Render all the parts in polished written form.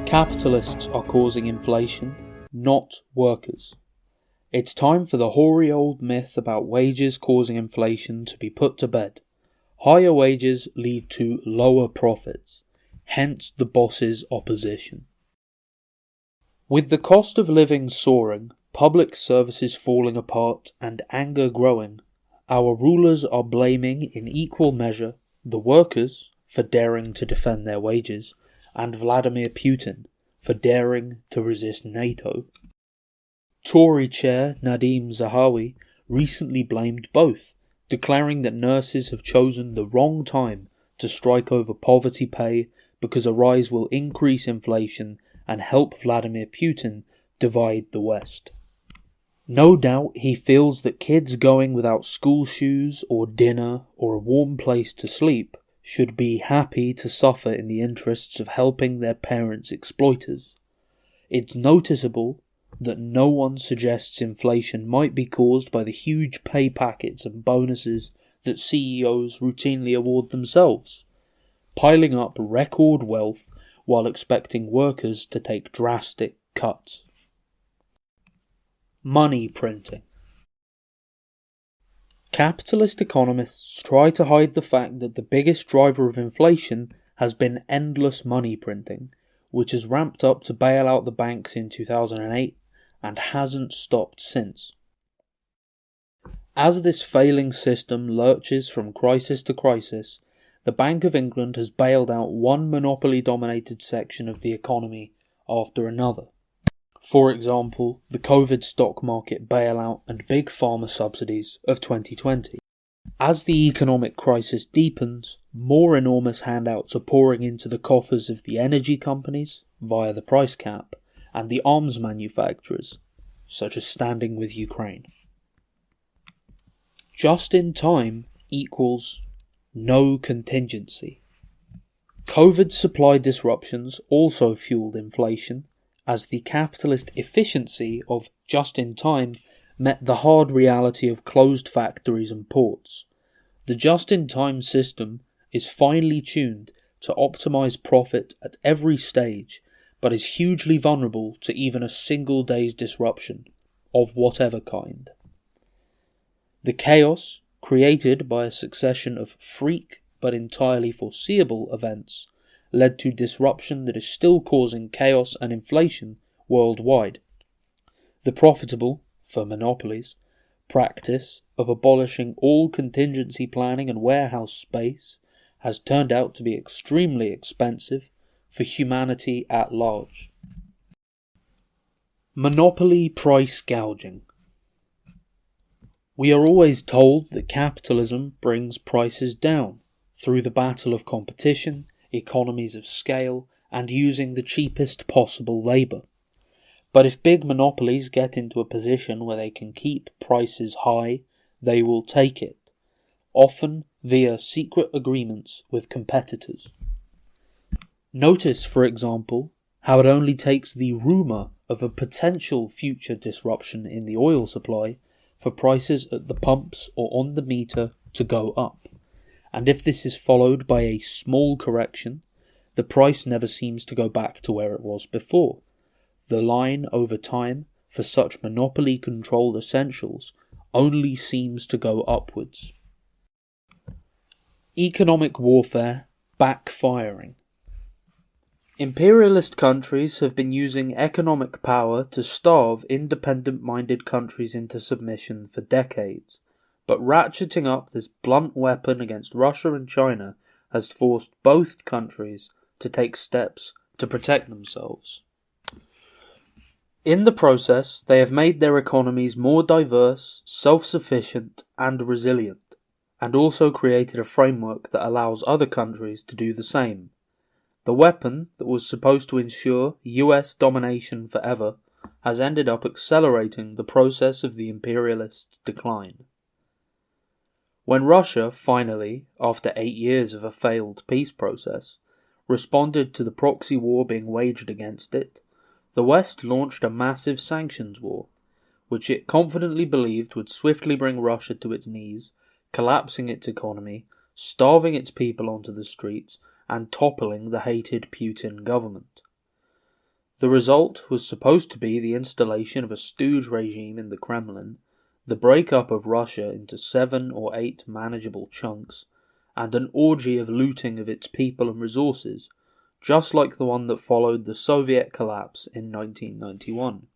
Capitalists are causing inflation, not workers. It's time for the hoary old myth about wages causing inflation to be put to bed. Higher wages lead to lower profits, hence the boss's opposition. With the cost of living soaring, public services falling apart, and anger growing, our rulers are blaming in equal measure the workers for daring to defend their wages, and Vladimir Putin for daring to resist NATO. Tory chair Nadhim Zahawi recently blamed both, declaring that nurses have chosen the wrong time to strike over poverty pay because a rise will increase inflation and help Vladimir Putin divide the West. No doubt he feels that kids going without school shoes or dinner or a warm place to sleep should be happy to suffer in the interests of helping their parents' exploiters. It's noticeable that no one suggests inflation might be caused by the huge pay packets and bonuses that CEOs routinely award themselves, piling up record wealth while expecting workers to take drastic cuts. Money printing. Capitalist economists try to hide the fact that the biggest driver of inflation has been endless money printing, which has ramped up to bail out the banks in 2008 and hasn't stopped since. As this failing system lurches from crisis to crisis, the Bank of England has bailed out one monopoly-dominated section of the economy after another. For example, the COVID stock market bailout and big pharma subsidies of 2020. As the economic crisis deepens, more enormous handouts are pouring into the coffers of the energy companies via the price cap and the arms manufacturers, such as standing with Ukraine. Just in time equals no contingency. COVID supply disruptions also fueled inflation, as the capitalist efficiency of just-in-time met the hard reality of closed factories and ports. The just-in-time system is finely tuned to optimize profit at every stage, but is hugely vulnerable to even a single day's disruption, of whatever kind. The chaos created by a succession of freak but entirely foreseeable events led to disruption that is still causing chaos and inflation worldwide. The profitable, for monopolies, practice of abolishing all contingency planning and warehouse space has turned out to be extremely expensive for humanity at large. Monopoly price gouging. We are always told that capitalism brings prices down through the battle of competition, economies of scale, and using the cheapest possible labour. But if big monopolies get into a position where they can keep prices high, they will take it, often via secret agreements with competitors. Notice, for example, how it only takes the rumour of a potential future disruption in the oil supply for prices at the pumps or on the meter to go up, and if this is followed by a small correction, the price never seems to go back to where it was before. The line over time for such monopoly-controlled essentials only seems to go upwards. Economic warfare backfiring. Imperialist countries have been using economic power to starve independent-minded countries into submission for decades, but ratcheting up this blunt weapon against Russia and China has forced both countries to take steps to protect themselves. In the process, they have made their economies more diverse, self-sufficient, and resilient, and also created a framework that allows other countries to do the same. The weapon that was supposed to ensure US domination forever has ended up accelerating the process of the imperialist decline. When Russia finally, after 8 years of a failed peace process, responded to the proxy war being waged against it, the West launched a massive sanctions war, which it confidently believed would swiftly bring Russia to its knees, collapsing its economy, starving its people onto the streets, and toppling the hated Putin government. The result was supposed to be the installation of a stooge regime in the Kremlin, the breakup of Russia into 7 or 8 manageable chunks, and an orgy of looting of its people and resources, just like the one that followed the Soviet collapse in 1991.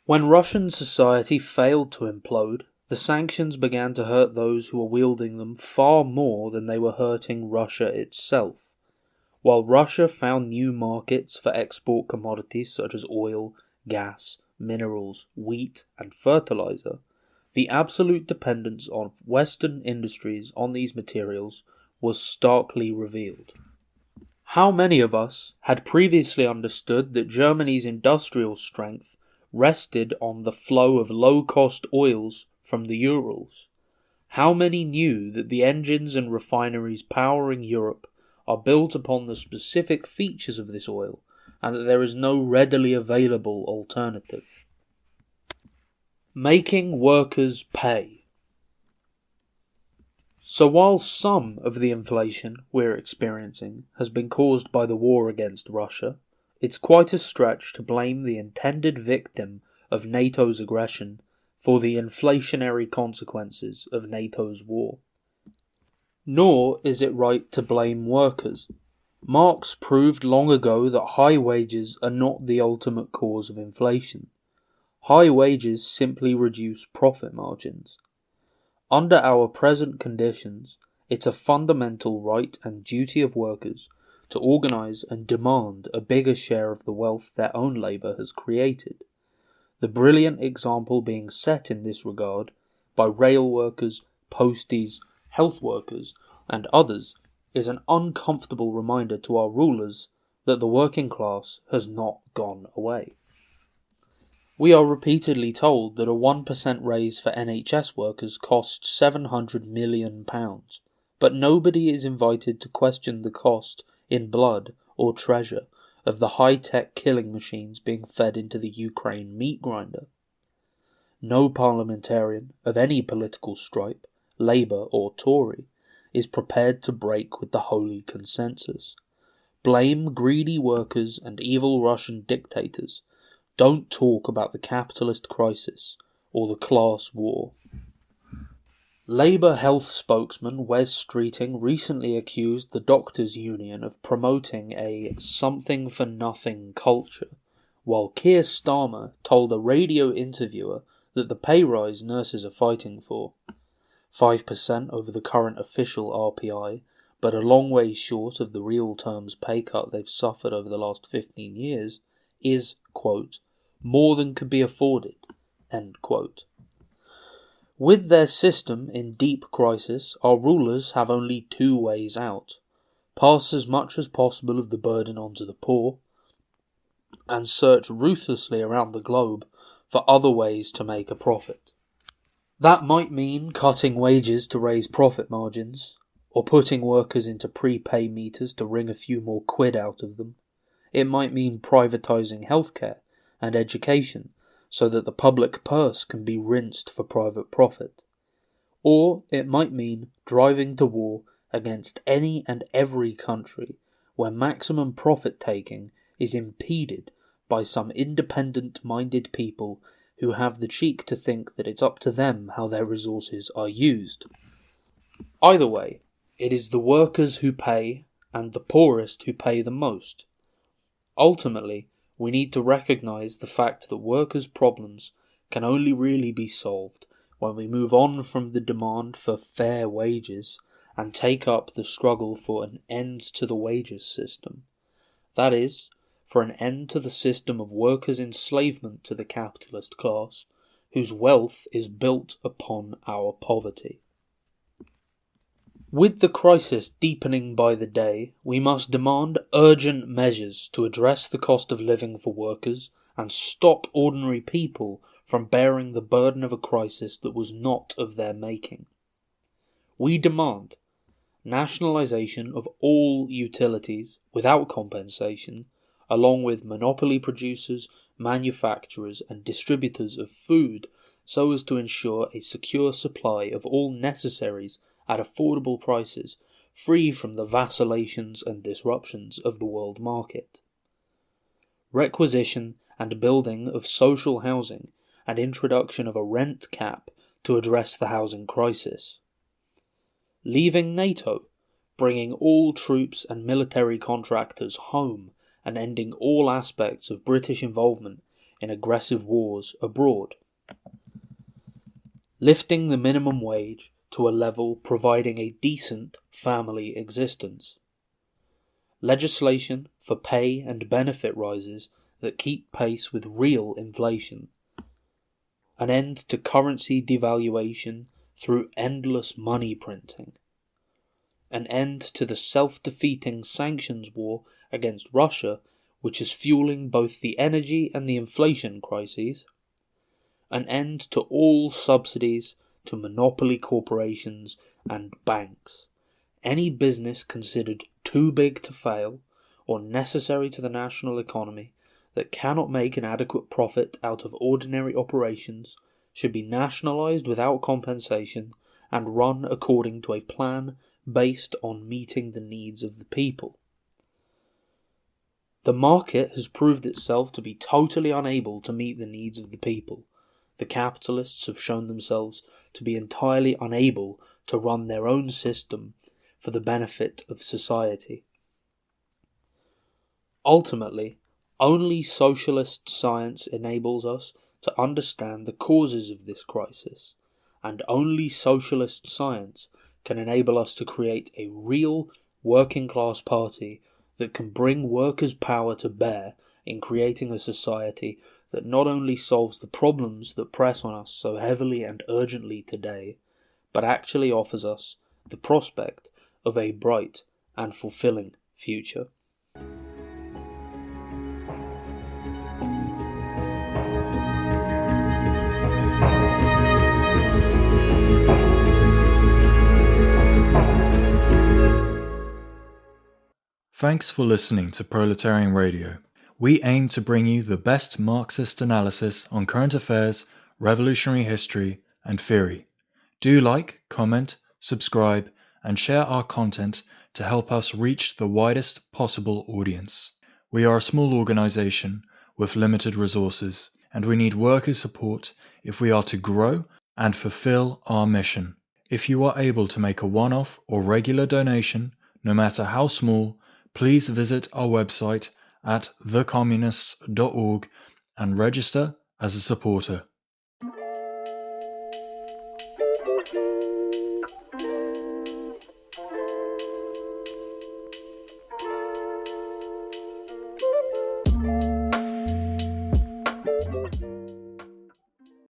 When Russian society failed to implode, the sanctions began to hurt those who were wielding them far more than they were hurting Russia itself. While Russia found new markets for export commodities such as oil, gas, minerals, wheat, and fertilizer, the absolute dependence on Western industries on these materials was starkly revealed. How many of us had previously understood that Germany's industrial strength rested on the flow of low-cost oils from the Urals? How many knew that the engines and refineries powering Europe are built upon the specific features of this oil, and that there is no readily available alternative? Making workers pay. So while some of the inflation we're experiencing has been caused by the war against Russia, it's quite a stretch to blame the intended victim of NATO's aggression for the inflationary consequences of NATO's war. Nor is it right to blame workers. Marx proved long ago that high wages are not the ultimate cause of inflation. High wages simply reduce profit margins. Under our present conditions, it's a fundamental right and duty of workers to organise and demand a bigger share of the wealth their own labour has created. The brilliant example being set in this regard by rail workers, posties, health workers, and others is an uncomfortable reminder to our rulers that the working class has not gone away. We are repeatedly told that a 1% raise for NHS workers costs £700 million, but nobody is invited to question the cost in blood or treasure of the high-tech killing machines being fed into the Ukraine meat grinder. No parliamentarian of any political stripe, Labour or Tory, is prepared to break with the holy consensus. Blame greedy workers and evil Russian dictators. Don't talk about the capitalist crisis or the class war. Labour health spokesman Wes Streeting recently accused the Doctors' Union of promoting a something-for-nothing culture, while Keir Starmer told a radio interviewer that the pay rise nurses are fighting for, 5% over the current official RPI, but a long way short of the real terms pay cut they've suffered over the last 15 years, is, quote, more than could be afforded, end quote. With their system in deep crisis, our rulers have only 2 ways out: pass as much as possible of the burden onto the poor, and search ruthlessly around the globe for other ways to make a profit. That might mean cutting wages to raise profit margins, or putting workers into prepay meters to wring a few more quid out of them. It might mean privatising healthcare and education so that the public purse can be rinsed for private profit. Or it might mean driving to war against any and every country where maximum profit-taking is impeded by some independent-minded people who have the cheek to think that it's up to them how their resources are used. Either way, it is the workers who pay and the poorest who pay the most. Ultimately, we need to recognise the fact that workers' problems can only really be solved when we move on from the demand for fair wages and take up the struggle for an end to the wages system. That is, for an end to the system of workers' enslavement to the capitalist class, whose wealth is built upon our poverty. With the crisis deepening by the day, we must demand urgent measures to address the cost of living for workers and stop ordinary people from bearing the burden of a crisis that was not of their making. We demand nationalisation of all utilities without compensation, along with monopoly producers, manufacturers and distributors of food, so as to ensure a secure supply of all necessaries at affordable prices, free from the vacillations and disruptions of the world market. Requisition and building of social housing and introduction of a rent cap to address the housing crisis. Leaving NATO, bringing all troops and military contractors home and ending all aspects of British involvement in aggressive wars abroad. Lifting the minimum wage to a level providing a decent family existence. Legislation for pay and benefit rises that keep pace with real inflation. An end to currency devaluation through endless money printing. An end to the self-defeating sanctions war against Russia, which is fueling both the energy and the inflation crises. An end to all subsidies to monopoly corporations and banks. Any business considered too big to fail or necessary to the national economy that cannot make an adequate profit out of ordinary operations should be nationalised without compensation and run according to a plan based on meeting the needs of the people. The market has proved itself to be totally unable to meet the needs of the people. The capitalists have shown themselves to be entirely unable to run their own system for the benefit of society. Ultimately, only socialist science enables us to understand the causes of this crisis, and only socialist science can enable us to create a real working-class party that can bring workers' power to bear in creating a society that not only solves the problems that press on us so heavily and urgently today, but actually offers us the prospect of a bright and fulfilling future. Thanks for listening to Proletarian Radio. We aim to bring you the best Marxist analysis on current affairs, revolutionary history, and theory. Do like, comment, subscribe, and share our content to help us reach the widest possible audience. We are a small organization with limited resources, and we need workers' support if we are to grow and fulfill our mission. If you are able to make a one-off or regular donation, no matter how small, please visit our website at thecommunists.org and register as a supporter.